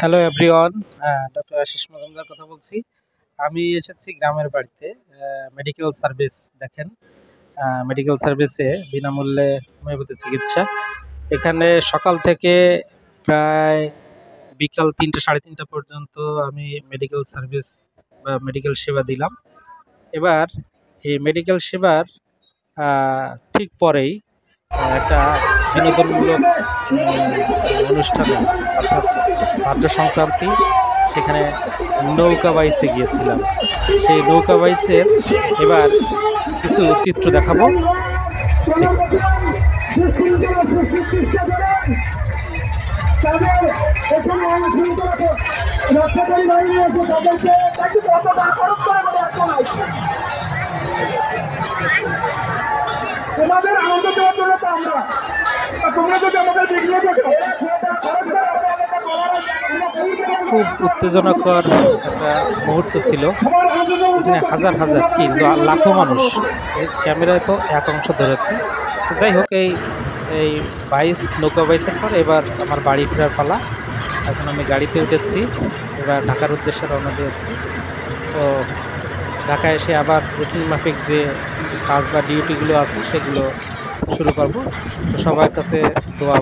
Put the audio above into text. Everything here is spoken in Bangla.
Hello everyone, doctor Ashish Majumdar কথা বলছি। আমি এসেছি গ্রামের বাড়িতে মেডিকেল সার্ভিস দেখেন। মেডিকেল সার্ভিসে বিনামূল্যে হোমিওপ্যাথি চিকিৎসা। এখানে সকাল থেকে প্রায় বিকাল ৩টা সাড়ে ৩টা পর্যন্ত আমি মেডিকেল সার্ভিস বা মেডিকেল সেবা দিলাম। এবার এই মেডিকেল সেবার ঠিক পরেই একটা বিনোদনমূলক অনুষ্ঠান অর্থাৎ ভাদ্র সংক্রান্তি, সেখানে নৌকা বাইচে গিয়েছিলাম। সেই নৌকা বাইচের এবার কিছু চিত্র দেখাবো। তোমাদের আনন্দ দেওয়ার জন্য তো আমরা, তোমরা যদি আমাদের ভিডিও দেখো। খুব উত্তেজনাকর একটা মুহূর্ত ছিল। এখানে হাজার হাজার কি লাখো মানুষ, এই ক্যামেরায় তো এক অংশ ধরেছে। যাই হোক, এই নৌকা বাইচের পর এবার আমার বাড়ি ফেরার পালা। এখন আমি গাড়িতে উঠেছি, এবার ঢাকার উদ্দেশ্যে রওনা দিয়েছি। তো ঢাকায় এসে আবার রুটিন মাফিক যে কাজ বা ডিউটিগুলো আছে সেগুলো শুরু করব। তো সবার কাছে দোয়া